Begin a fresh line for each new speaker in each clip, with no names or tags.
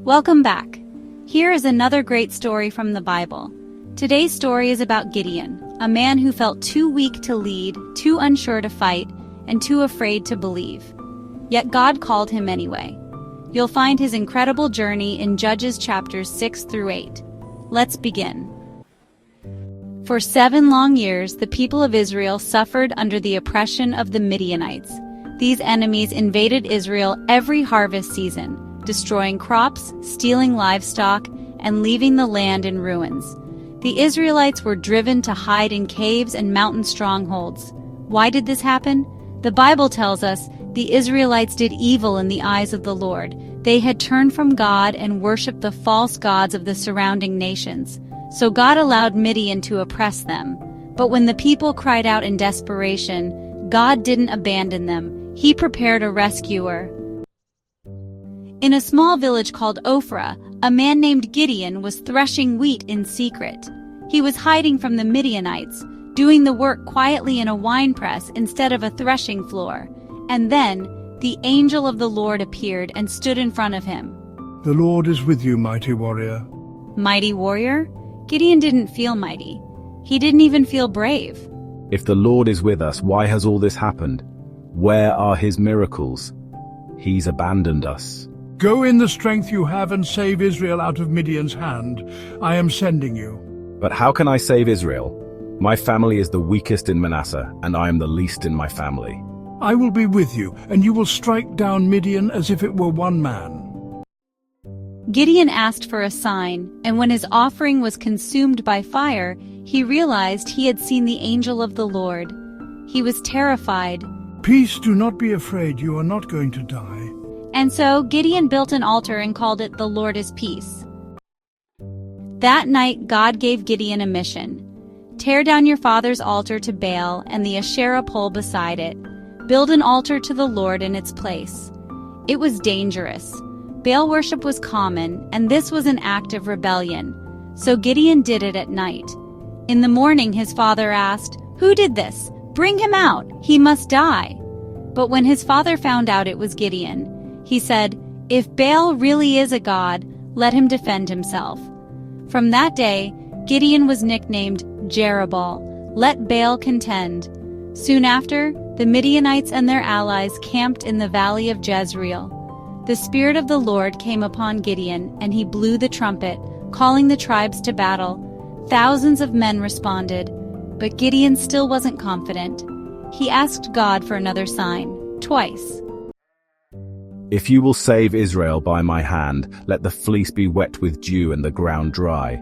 Welcome back. Here is another great story from the Bible. Today's story is about Gideon, a man who felt too weak to lead, too unsure to fight, and too afraid to believe. Yet God called him anyway. You'll find his incredible journey in Judges chapters 6 through 8. Let's begin. For 7 long years, the people of Israel suffered under the oppression of the Midianites. These enemies invaded Israel every harvest season, destroying crops, stealing livestock, and leaving the land in ruins. The Israelites were driven to hide in caves and mountain strongholds. Why did this happen? The Bible tells us the Israelites did evil in the eyes of the Lord. They had turned from God and worshipped the false gods of the surrounding nations. So God allowed Midian to oppress them. But when the people cried out in desperation, God didn't abandon them. He prepared a rescuer. In a small village called Ophrah, a man named Gideon was threshing wheat in secret. He was hiding from the Midianites, doing the work quietly in a winepress instead of a threshing floor. And then, the angel of the Lord appeared and stood in front of him.
"The Lord is with you, mighty warrior."
Mighty warrior? Gideon didn't feel mighty. He didn't even feel brave.
If the Lord is with us, why has all this happened? Where are his miracles? He's abandoned us.
"Go in the strength you have and save Israel out of Midian's hand. I am sending you."
But how can I save Israel? My family is the weakest in Manasseh, and I am the least in my family.
"I will be with you, and you will strike down Midian as if it were one man."
Gideon asked for a sign, and when his offering was consumed by fire, he realized he had seen the angel of the Lord. He was terrified.
"Peace, do not be afraid, you are not going to die."
And so Gideon built an altar and called it "The Lord is Peace." That night God gave Gideon a mission. Tear down your father's altar to Baal and the Asherah pole beside it. Build an altar to the Lord in its place. It was dangerous. Baal worship was common, and this was an act of rebellion. So Gideon did it at night. In the morning his father asked, "Who did this? Bring him out. He must die." But when his father found out it was Gideon, he said, "If Baal really is a god, let him defend himself." From that day, Gideon was nicknamed Jerubbaal, "Let Baal contend." Soon after, the Midianites and their allies camped in the valley of Jezreel. The Spirit of the Lord came upon Gideon, and he blew the trumpet, calling the tribes to battle. Thousands of men responded, but Gideon still wasn't confident. He asked God for another sign, twice.
If you will save Israel by my hand, let the fleece be wet with dew and the ground dry.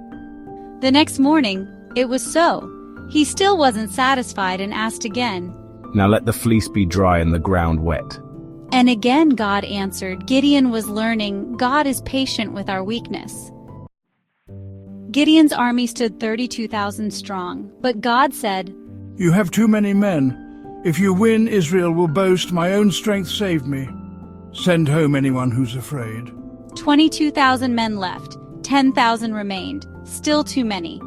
The next morning, it was so. He still wasn't satisfied and asked again.
Now let the fleece be dry and the ground wet.
And again God answered. Gideon was learning God is patient with our weakness. Gideon's army stood 32,000 strong, but God said,
"You have too many men. If you win, Israel will boast, 'My own strength saved me.' Send home anyone who's afraid."
22,000 men left, 10,000 remained, still too many.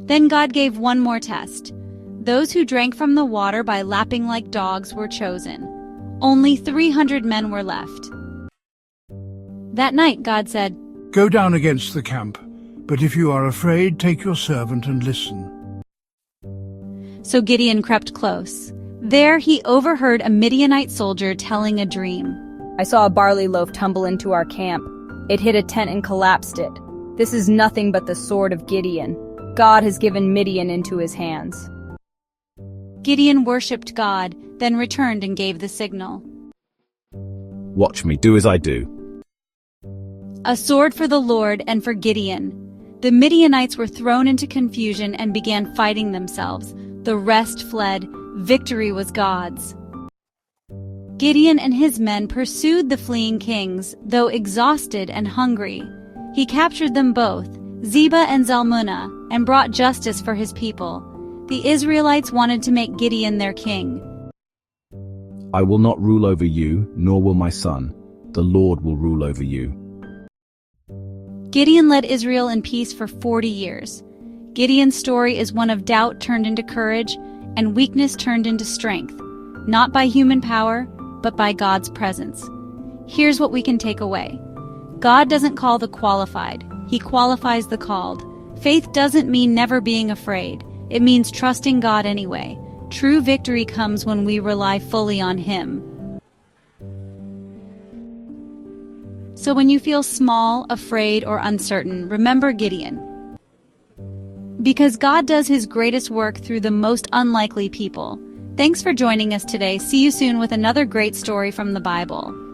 Then God gave one more test. Those who drank from the water by lapping like dogs were chosen. Only 300 men were left. That night God said,
"Go down against the camp, but if you are afraid, take your servant and listen."
So Gideon crept close. There he overheard a Midianite soldier telling a dream.
"I saw a barley loaf tumble into our camp. It hit a tent and collapsed it. This is nothing but the sword of Gideon. God has given Midian into his hands."
Gideon worshipped God, then returned and gave the signal.
Watch me, do as I do.
A sword for the Lord and for Gideon. The Midianites were thrown into confusion and began fighting themselves. The rest fled. Victory was God's. Gideon and his men pursued the fleeing kings, though exhausted and hungry. He captured them both, Zebah and Zalmunna, and brought justice for his people. The Israelites wanted to make Gideon their king.
I will not rule over you, nor will my son. The Lord will rule over you.
Gideon led Israel in peace for 40 years. Gideon's story is one of doubt turned into courage and weakness turned into strength, not by human power, but by God's presence. Here's what we can take away. God doesn't call the qualified, He qualifies the called. Faith doesn't mean never being afraid. It means trusting God anyway. True victory comes when we rely fully on Him. So when you feel small, afraid, or uncertain, remember Gideon. Because God does His greatest work through the most unlikely people. Thanks for joining us today. See you soon with another great story from the Bible.